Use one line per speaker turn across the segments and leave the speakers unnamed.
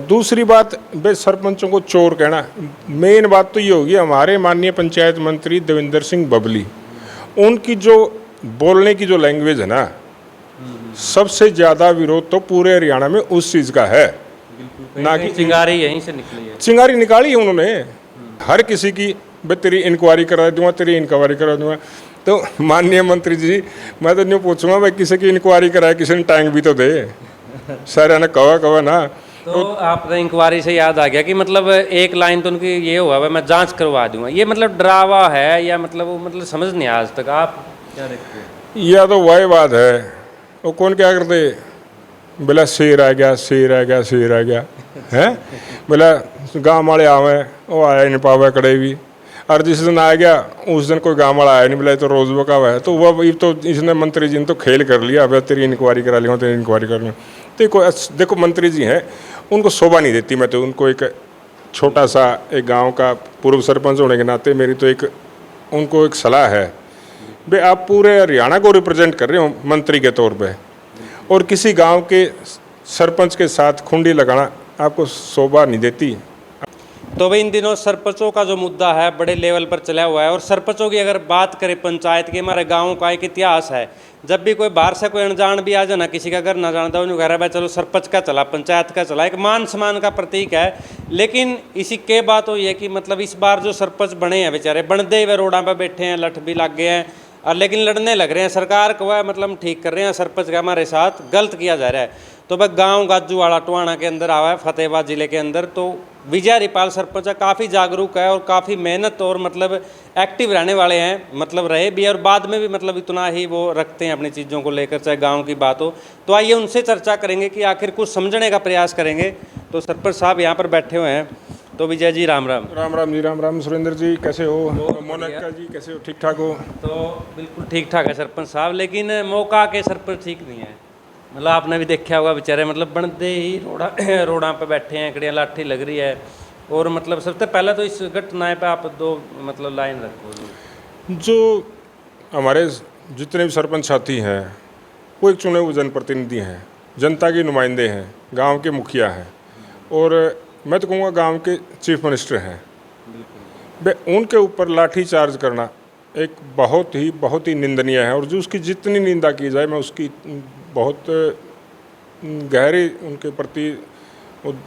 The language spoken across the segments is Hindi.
दूसरी बात, बे सरपंचों को चोर कहना, मेन बात तो ये होगी हमारे माननीय पंचायत मंत्री देवेंद्र सिंह बबली, उनकी जो बोलने की जो लैंग्वेज है ना, सबसे ज़्यादा विरोध तो पूरे हरियाणा में उस चीज़ का है। ना कि
चिंगारी यहीं से निकली है,
चिंगारी निकाली है उन्होंने हर किसी की, बे तेरी इंक्वायरी करा दूंगा, तेरी इंक्वायरी करा दूंगा। तो माननीय मंत्री जी, मैं तो नहीं पूछूंगा भाई किसी की इंक्वायरी कराए, किसी ने टाइम भी तो दे, सारे ने कवा ना।
तो आपको इंक्वायरी से याद आ गया कि मतलब एक लाइन तो उनकी ये हुआ है, मैं जांच करवा दूंगा, ये मतलब डरावा है या मतलब वो मतलब समझ नहीं आज तक, आप क्या देखते हैं?
या तो वही बात है, वो कौन क्या करते, बोला शेर आ गया, शेर आ गया, शेर आ गया है, बोला गाँव वाले आवे, वो आया नहीं पावे कड़े भी, और जिस दिन आ गया उस दिन कोई गाँव वाला आया नहीं, बोला तो रोज बका हुआ है। तो वह तो इसने मंत्री जी ने तो खेल कर लिया, अब तेरी इंक्वायरी करा लिया, तेरी इंक्वायरी कर लिया। तो देखो मंत्री जी हैं, उनको शोभा नहीं देती। मैं तो उनको एक छोटा सा एक गांव का पूर्व सरपंच होने के नाते मेरी तो एक उनको एक सलाह है, भाई आप पूरे हरियाणा को रिप्रेजेंट कर रहे हो मंत्री के तौर पे, और किसी गांव के सरपंच के साथ खुंडी लगाना आपको शोभा नहीं देती।
तो भाई इन दिनों सरपंचों का जो मुद्दा है बड़े लेवल पर चला हुआ है, और सरपंचों की अगर बात करें पंचायत की, हमारे गाँव का एक इतिहास है, जब भी कोई बाहर से कोई अनजान भी आ जाए ना, किसी का घर ना जानता, उन्हें कह रहा है भाई चलो सरपंच का चला, पंचायत का चला, एक मान सम्मान का प्रतीक है। लेकिन इसी के बात हुई है कि मतलब इस बार जो सरपंच बने हैं बेचारे, बनते हुए रोडा पर बैठे हैं, लठ भी लग गए हैं, और लेकिन लड़ने लग रहे हैं, सरकार को है मतलब ठीक कर रहे हैं, सरपंच का हमारे साथ गलत किया जा रहा है। तो वह गांव गाजूवाड़ा टोहाना के अंदर आवा है, फतेहाबाद जिले के अंदर, तो विजय हरिपाल सरपंच काफ़ी जागरूक है और काफ़ी मेहनत और मतलब एक्टिव रहने वाले हैं, मतलब रहे भी और बाद में भी मतलब इतना ही वो रखते हैं अपनी चीज़ों को लेकर, चाहे गांव की बात हो। तो आइए उनसे चर्चा करेंगे कि आखिर कुछ समझने का प्रयास करेंगे। तो सरपंच साहब यहाँ पर बैठे हुए हैं। तो विजय जी राम राम।
राम राम जी, राम राम। सुरेंद्र जी कैसे हो? मोनिका जी कैसे हो? ठीक ठाक हो?
तो बिल्कुल ठीक ठाक है सरपंच साहब, लेकिन मौका के सरपंच ठीक नहीं है। मतलब आपने भी देखा होगा बेचारे, मतलब बनते ही रोड़ा पे बैठे हैं, कड़ियाँ लाठी लग रही है, और मतलब सबसे पहले तो इस घटना पे आप दो मतलब लाइन रखो।
जो हमारे जितने भी सरपंच साथी हैं वो एक चुने हुए जनप्रतिनिधि हैं, जनता के नुमाइंदे हैं, गांव के मुखिया हैं, और मैं तो कहूँगा गांव के चीफ मिनिस्टर हैं। उनके ऊपर लाठी चार्ज करना एक बहुत ही निंदनीय है, और जो उसकी जितनी निंदा की जाए मैं उसकी बहुत गहरे उनके प्रति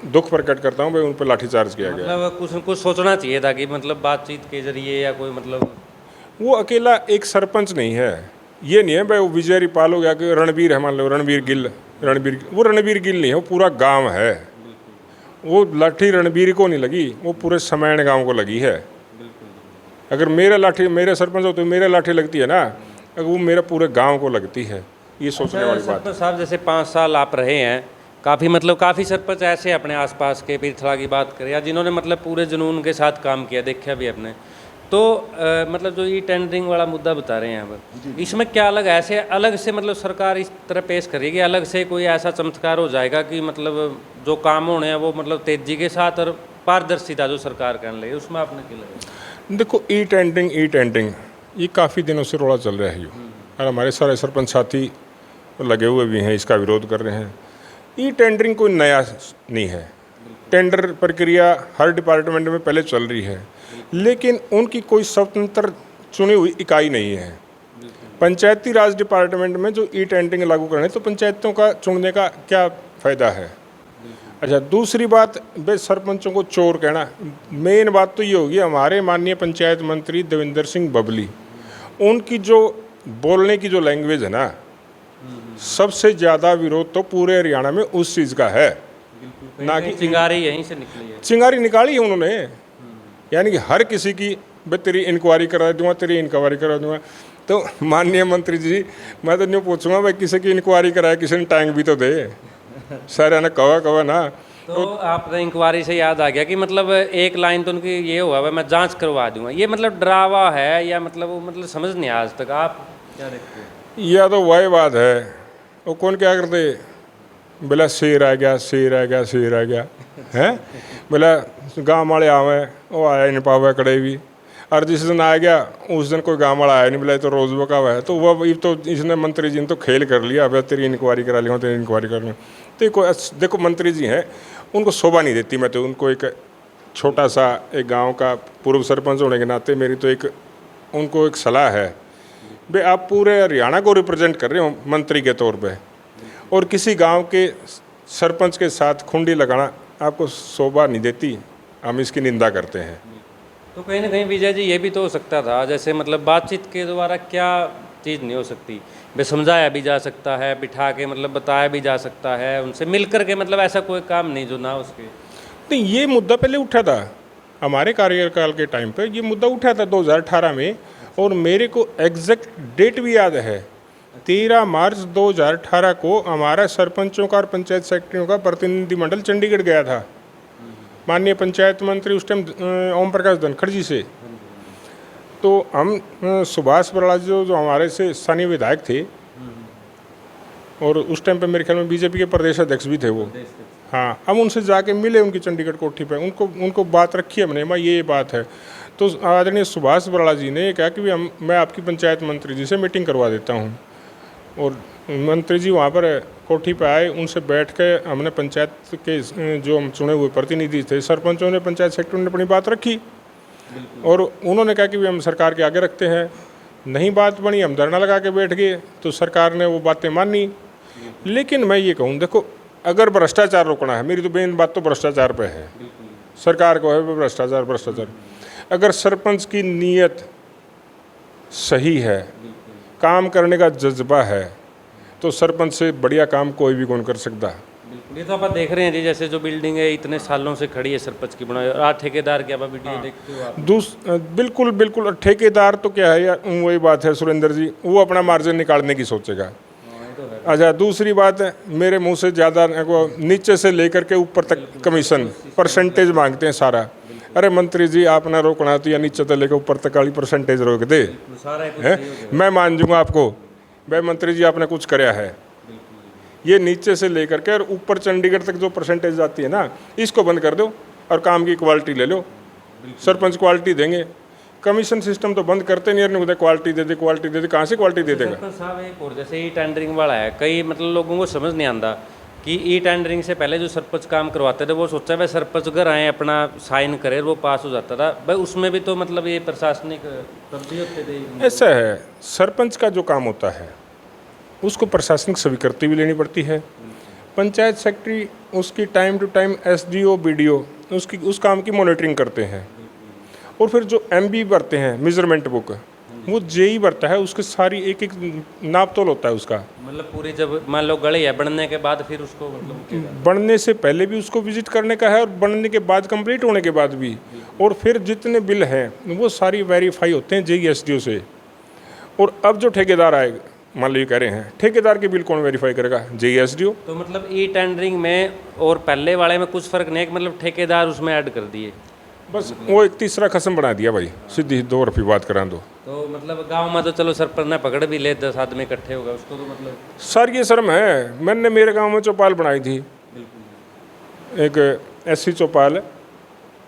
दुख प्रकट करता हूँ। भाई उन पर लाठीचार्ज किया गया।
मतलब कुछ सोचना चाहिए था कि मतलब बातचीत के जरिए या कोई मतलब,
वो अकेला एक सरपंच नहीं है, ये नहीं है भाई वो विजय हरिपाल हो गया कि रणबीर है, मान लो रणबीर गिल, वो रणबीर गिल नहीं है, वो पूरा गांव है। वो लाठी रणबीर को नहीं लगी, वो पूरे समैण गांव को लगी है। अगर मेरे सरपंच हो तो मेरे लाठी लगती है ना, अगर वो मेरे पूरे गाँव को लगती है। ये सोचने वाली बात है।
सरपंच साहब जैसे 5 साल आप रहे हैं, काफ़ी सरपंच ऐसे अपने आसपास के पीरथला की बात करें, या जिन्होंने मतलब पूरे जुनून के साथ काम किया, देखा भी अपने। तो मतलब जो ये टेंडरिंग वाला मुद्दा बता रहे हैं यहाँ पर, इसमें क्या अलग से मतलब सरकार इस तरह पेश करेगी, अलग से कोई ऐसा चमत्कार हो जाएगा कि मतलब जो काम होने हैं वो मतलब तेजी के साथ और पारदर्शिता जो सरकार करने लगी, उसमें आपने क्या लगा?
देखो ई टेंडरिंग ये काफ़ी दिनों से रोड़ा चल रहा है ये, और हमारे सारे सरपंच साथी लगे हुए भी हैं, इसका विरोध कर रहे हैं। ई टेंडरिंग कोई नया नहीं है, टेंडर प्रक्रिया हर डिपार्टमेंट में पहले चल रही है, लेकिन उनकी कोई स्वतंत्र चुनी हुई इकाई नहीं है। पंचायती राज डिपार्टमेंट में जो ई टेंडरिंग लागू करने, तो पंचायतों का चुनने का क्या फ़ायदा है? अच्छा, दूसरी बात, बे सरपंचों को चोर कहना, मेन बात तो ये होगी हमारे माननीय पंचायत मंत्री देवेंद्र सिंह बबली, उनकी जो बोलने की जो लैंग्वेज है ना, सबसे ज़्यादा विरोध तो पूरे हरियाणा में उस चीज़ का है। ना कि
चिंगारी यहीं से निकली है,
चिंगारी निकाली है उन्होंने, यानी कि हर किसी की, भाई तेरी इंक्वायरी करा दूंगा, तेरी इंक्वायरी करा दूंगा। तो माननीय मंत्री जी, मैं तो नहीं पूछूंगा भाई किसी की इंक्वायरी कराए, किसी ने टाइम भी तो दे, सारे ने कवा ना।
तो आपका इंक्वायरी से याद आ गया कि मतलब एक लाइन तो उनकी ये हुआ है, मैं जांच करवा दूंगा, ये मतलब डरावा है या मतलब वो मतलब समझ नहीं आज तक, आप क्या देखते हैं?
या तो वही बात है, वो कौन क्या करते, बोला शेर आ गया, शेर आ गया, शेर आ गया है, बोला गाँव वाले आवे, वो आया नहीं पावे कड़े भी, और जिस दिन आ गया उस दिन कोई गाँव वाला आया नहीं, बोला तो रोज बका हुआ है। तो वह तो इसने मंत्री जी ने तो खेल कर लिया, अब तेरी इंक्वायरी करा लिया, तेरी इंक्वायरी कर लिया। तो देखो मंत्री जी हैं, उनको शोभा नहीं देती। मैं तो उनको एक छोटा सा एक गांव का पूर्व सरपंच होने के नाते मेरी तो एक उनको एक सलाह है, भाई आप पूरे हरियाणा को रिप्रेजेंट कर रहे हो मंत्री के तौर पे, और किसी गांव के सरपंच के साथ खुंडी लगाना आपको शोभा नहीं देती, हम इसकी निंदा करते हैं।
तो कहीं ना कहीं विजय जी ये भी तो हो सकता था, जैसे मतलब बातचीत के द्वारा क्या चीज़ नहीं हो सकती, वे समझाया भी जा सकता है, बिठा के मतलब बताया भी जा सकता है, उनसे मिल कर के, मतलब ऐसा कोई काम नहीं जो ना उसके।
नहीं, ये मुद्दा पहले उठा था हमारे कार्यकाल के टाइम पे, ये मुद्दा उठा था 2018 में, और मेरे को एग्जैक्ट डेट भी याद है। 13 मार्च 2018 को हमारा सरपंचों का और पंचायत सेक्रेटरियों का प्रतिनिधिमंडल चंडीगढ़ गया था माननीय पंचायत मंत्री उस टाइम ओम प्रकाश धनखड़ जी से। तो हम सुभाष बराला जो हमारे से स्थानीय विधायक थे, और उस टाइम पे मेरे ख्याल में बीजेपी के प्रदेश अध्यक्ष भी थे वो। हाँ, हम उनसे जाके मिले उनकी चंडीगढ़ कोठी पे, उनको बात रखी हमने, माँ ये बात है। तो आदरणीय सुभाष बराला जी ने कहा कि मैं आपकी पंचायत मंत्री जी से मीटिंग करवा देता हूँ, और मंत्री जी वहाँ पर कोठी पे आए, उनसे बैठ के हमने पंचायत के जो हम चुने हुए प्रतिनिधि थे, सरपंचों ने, पंचायत सेक्रेटरी ने अपनी बात रखी, और उन्होंने कहा कि हम सरकार के आगे रखते हैं। नहीं बात बनी, हम धरना लगा के बैठ गए, तो सरकार ने वो बातें मानी। लेकिन मैं ये कहूँ, देखो अगर भ्रष्टाचार रोकना है, मेरी तो मेन बात तो भ्रष्टाचार पे है, सरकार को है भ्रष्टाचार। अगर सरपंच की नीयत सही है, काम करने का जज्बा है, तो सरपंच से बढ़िया काम कोई भी कौन कर सकता।
ये तो आप देख रहे हैं जी, जैसे जो बिल्डिंग है इतने सालों से खड़ी है सरपंच की बनाई, और आज ठेकेदार की आप वीडियो देखते हो आप।
बिल्कुल, और ठेकेदार तो क्या है यार, वही बात है सुरेंद्र जी, वो अपना मार्जिन निकालने की सोचेगा। अच्छा, दूसरी बात है, मेरे मुंह से ज़्यादा नीचे से लेकर के ऊपर तक कमीशन परसेंटेज मांगते हैं सारा। अरे मंत्री जी, आप ना रोकना तो या नीचे से लेकर ऊपर तक वाली परसेंटेज रोक दे, मैं मान जाऊँगा आपको, भाई मंत्री जी आपने कुछ कराया है। ये नीचे से लेकर के और ऊपर चंडीगढ़ तक जो परसेंटेज जाती है ना, इसको बंद कर दो और काम की क्वालिटी ले लो। सरपंच क्वालिटी देंगे, कमीशन सिस्टम तो बंद करते नहीं, नहीं क्वालिटी दे दे, कहाँ से क्वालिटी दे देगा।
सरपंच साहब एक और जैसे ई टेंडरिंग वाला है, कई मतलब लोगों को समझ नहीं आता कि ई टेंडरिंग से पहले जो सरपंच काम करवाते थे वो सोचा भाई सरपंच घर आए अपना साइन करे वो पास हो जाता था, भाई उसमें भी तो मतलब ये प्रशासनिक तब्दीली होते थे।
ऐसा है, सरपंच का जो काम होता है उसको प्रशासनिक स्वीकृति भी लेनी पड़ती है। पंचायत सेक्रेटरी उसकी time to time SDO BDO उसकी उस काम की मॉनिटरिंग करते हैं, और फिर जो एमबी भरते हैं मेजरमेंट बुक, वो जेई भरता है, उसके सारी एक एक नाप तोल होता है उसका।
मतलब पूरी जब मान लो गली है बनने के बाद फिर उसको मतलब
बनने से पहले भी उसको विजिट करने का है, और बनने के बाद कंप्लीट होने के बाद भी, और फिर जितने बिल हैं वो सारी वेरीफाई होते हैं जेई एसडीओ से। और अब जो ठेकेदार आएगा, मान लो ये कह रहे हैं ठेकेदार के बिल कौन वेरीफाई करेगा, जेई एसडीओ।
तो मतलब ई टेंडरिंग में और पहले वाले में कुछ फर्क नहीं है कि मतलब ठेकेदार उसमें ऐड कर दिए,
बस वो एक तीसरा खसम बना दिया भाई, सीधी 2 रुपये बात करा दो।
तो मतलब गांव में तो चलो सरपंच ने पकड़ भी ले, 10 आदमी इकट्ठे होगा उसको तो मतलब
सर ये शर्म है। मैंने मेरे गांव में चौपाल बनाई थी, एक एससी चौपाल,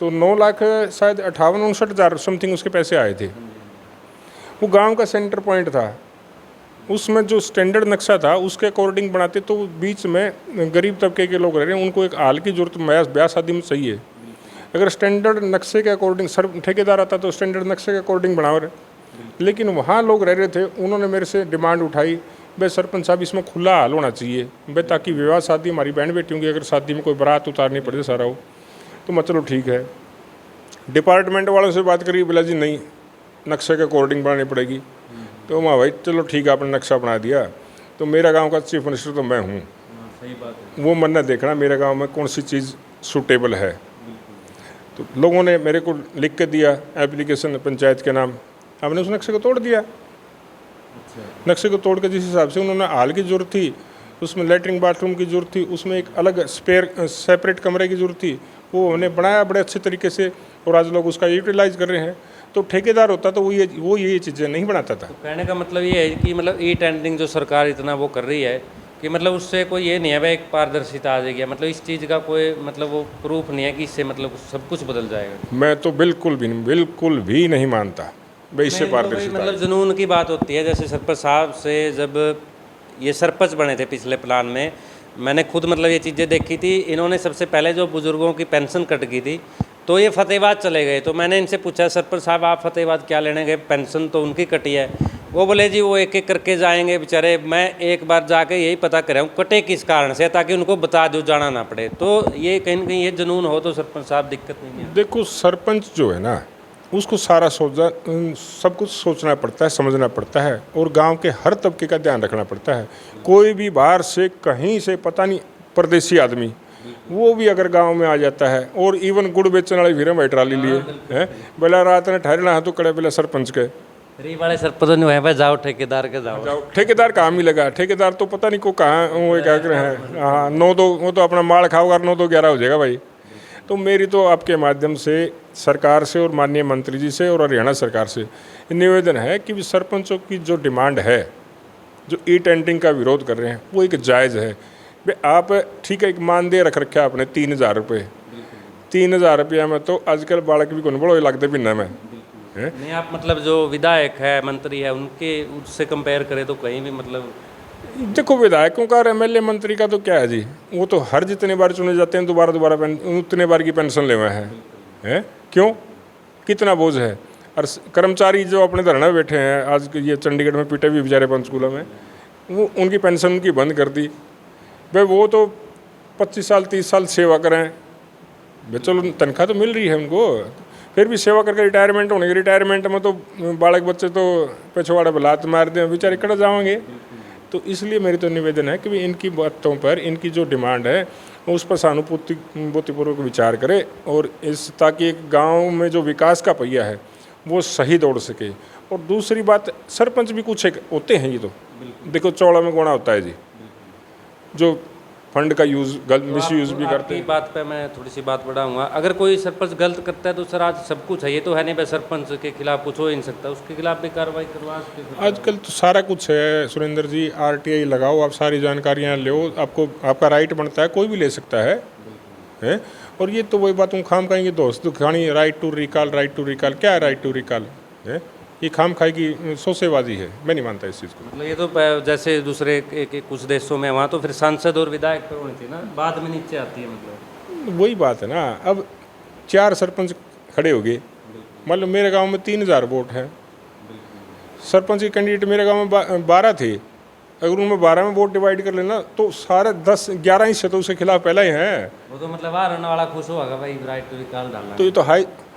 तो 9 लाख शायद 58-59 समथिंग उसके पैसे आए थे। वो गांव का सेंटर पॉइंट था, उसमें जो स्टैंडर्ड नक्शा था उसके अकॉर्डिंग बनाते, तो बीच में गरीब तबके के लोग रह रहे हैं, उनको एक हाल की जरूरत ब्याह शादी में चाहिए। अगर स्टैंडर्ड नक्शे के अकॉर्डिंग सर ठेकेदार आता तो स्टैंडर्ड नक्शे के अकॉर्डिंग बनाओ रहे, लेकिन वहाँ लोग रह रहे थे, उन्होंने मेरे से डिमांड उठाई, भाई सरपंच साहब इसमें खुला हाल होना चाहिए भाई, ताकि विवाह शादी हमारी बहन बेटियों की अगर शादी में कोई बारात उतारनी पड़े सारा हो। तो मैं चलो ठीक है, डिपार्टमेंट वालों से बात करी, बोला जी नहीं नक्शे के अकॉर्डिंग बनानी पड़ेगी। तो मैं भाई चलो ठीक है, आपने नक्शा बना दिया, तो मेरा गाँव का चीफ मिनिस्टर तो मैं हूँ,
सही बात है,
वो मन ने देखना मेरे गाँव में कौन सी चीज़ सूटेबल है। तो लोगों ने मेरे को लिख के दिया एप्लीकेशन पंचायत के नाम, हमने उस नक्शे को तोड़ दिया। नक्शे को तोड़ के जिस हिसाब से उन्होंने हाल की जरूरत थी, उसमें लेटरिन बाथरूम की जरूरत थी, उसमें एक अलग सेपरेट कमरे की जरूरत थी, वो हमने बनाया बड़े अच्छे तरीके से, और आज लोग उसका यूटिलाइज कर रहे हैं। तो ठेकेदार होता तो वो ये चीज़ें नहीं बनाता था।
तो कहने का मतलब ये है कि मतलब ई टेंडरिंग जो सरकार इतना वो कर रही है कि मतलब उससे कोई ये नहीं है भाई एक पारदर्शिता आ जाएगी, मतलब इस चीज़ का कोई मतलब वो प्रूफ नहीं है कि इससे मतलब सब कुछ बदल जाएगा।
मैं तो बिल्कुल भी नहीं मानता भाई इससे पारदर्शिता।
मतलब जुनून की बात होती है, जैसे सरपंच साहब से जब ये सरपंच बने थे पिछले प्लान में, मैंने खुद मतलब ये चीज़ें देखी थी। इन्होंने सबसे पहले जो बुज़ुर्गों की पेंशन कट की थी तो ये फतेहाबाद चले गए। तो मैंने इनसे पूछा सरपंच साहब आप फतेहाबाद क्या लेने गए, पेंशन तो उनकी कटी है। वो बोले जी वो एक एक करके जाएंगे बेचारे, मैं एक बार जाके यही पता कर रहा हूँ कटे किस कारण से, ताकि उनको बता दो, जाना ना पड़े। तो ये कहीं ना कहीं ये जुनून हो तो सरपंच साहब दिक्कत नहीं है।
देखो सरपंच जो है ना उसको सारा सब कुछ सोचना पड़ता है, समझना पड़ता है और गांव के हर तबके का ध्यान रखना पड़ता है। कोई भी बाहर से कहीं से पता नहीं परदेसी आदमी वो भी अगर गांव में आ जाता है, और इवन गुड़ बेचने वाले फिर भाई ट्राली लिए हैं, बेला रात ने ठहरना है तो कड़े बेला सरपंच के
री वाले सरपंच नहीं है भाई, जाओ ठेकेदार के जाओ।
ठेकेदार काम ही लगा, ठेकेदार तो पता नहीं को कहाँ वो क्या कर रहे हैं। हाँ 9-2 वो तो अपना माल खाओगा, 9-2 11 हो जाएगा भाई। तो मेरी तो आपके माध्यम से सरकार से और माननीय मंत्री जी से और हरियाणा सरकार से निवेदन है कि सरपंचों की जो डिमांड है, जो ई टेंडरिंग का विरोध कर रहे हैं, वो एक जायज़ है। भाई आप ठीक है एक मानदेय रख रखा है आपने 3000 रुपये, 3000 रुपया में तो आजकल बालक भी कौन बड़ो लगते भी में
नहीं। आप मतलब जो विधायक है, मंत्री है, उनके उससे कंपेयर करें तो कहीं भी मतलब
देखो विधायकों का और एमएलए मंत्री का तो क्या है जी, वो तो हर जितने बार चुने जाते हैं दोबारा उतने बार की पेंशन लेवा है क्यों, कितना बोझ है। और कर्मचारी जो अपने धरना बैठे हैं आज ये चंडीगढ़ में पीटे भी बेचारे पंचकूला में, वो उनकी पेंशन उनकी बंद कर दी। भाई वो तो 25 साल 30 साल सेवा करें, भाई चलो तनख्वाह तो मिल रही है उनको, फिर भी सेवा करके रिटायरमेंट होने की, रिटायरमेंट में तो बालक बच्चे तो पिछवाड़े लात मार दें, बेचारे कट जाएंगे। तो इसलिए मेरी तो निवेदन है कि भी इनकी बातों पर, इनकी जो डिमांड है उस पर सहानुभूतिपूर्वक विचार करें, और इस ताकि एक गांव में जो विकास का पहिया है वो सही दौड़ सके। और दूसरी बात, सरपंच भी कुछ एक होते हैं, ये तो देखो चौड़ा में गुणा होता है जी, जो फंड का मिस यूज़ भी करते हैं।
बात पे मैं थोड़ी सी बात बढ़ाऊंगा। अगर कोई सरपंच गलत करता है तो सर आज सब कुछ है, ये तो है नहीं भाई सरपंच के खिलाफ कुछ हो ही नहीं सकता, उसके खिलाफ भी कार्रवाई करवा सकते।
आजकल तो सारा कुछ है सुरेंद्र जी, आरटीआई लगाओ, आप सारी जानकारियाँ लो, आपको आपका राइट बनता है, कोई भी ले सकता है। और ये तो वही बात हूँ खाम खाएंगे दोस्त खानी, राइट टू रिकॉल क्या है राइट टू रिकॉल है, ये खाम खाई की सोसेबाजी है, मैं नहीं मानता इस चीज़ को।
मतलब ये तो जैसे दूसरे कुछ देशों में वहाँ तो फिर सांसद और विधायक पर होनी थी ना, बाद में नीचे आती है। मतलब
वही बात है ना, अब 4 सरपंच खड़े हो गए, मतलब मेरे गांव में 3000 वोट हैं, सरपंच के कैंडिडेट मेरे गांव में 12 थे, अगर उनमें 12 में वोट डिवाइड कर लेना तो सारे 10-11 ही से तो उसके खिलाफ पहला ही है।
वो तो मतलब रहने वाला खुश होगा भाई राइट टू रिकॉल डालना।
तो ये तो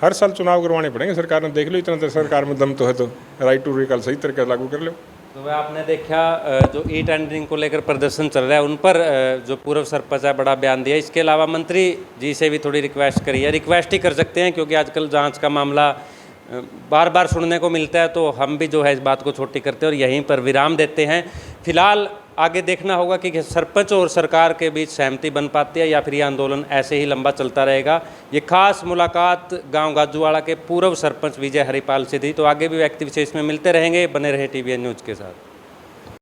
हर साल चुनाव करवाने पड़ेंगे सरकार ने, देख लो इतना तो सरकार में दम तो है, तो राइट टू रिकॉल सही तरीके से लागू कर लो।
तो वह आपने देखा जो ई टेंडरिंग को लेकर प्रदर्शन चल रहा है, उन पर जो पूर्व सरपंच है बड़ा बयान दिया। इसके अलावा मंत्री जी से भी थोड़ी रिक्वेस्ट करी है, रिक्वेस्ट ही कर सकते हैं क्योंकि आजकल जांच का मामला बार बार सुनने को मिलता है, तो हम भी जो है इस बात को छोटी करते हैं और यहीं पर विराम देते हैं। फिलहाल आगे देखना होगा कि सरपंच और सरकार के बीच सहमति बन पाती है या फिर ये आंदोलन ऐसे ही लंबा चलता रहेगा। ये खास मुलाकात गांव गाजूवाड़ा के पूर्व सरपंच विजय हरिपाल से थी। तो आगे भी व्यक्ति विशेष में मिलते रहेंगे, बने रहे TVN न्यूज़ के साथ।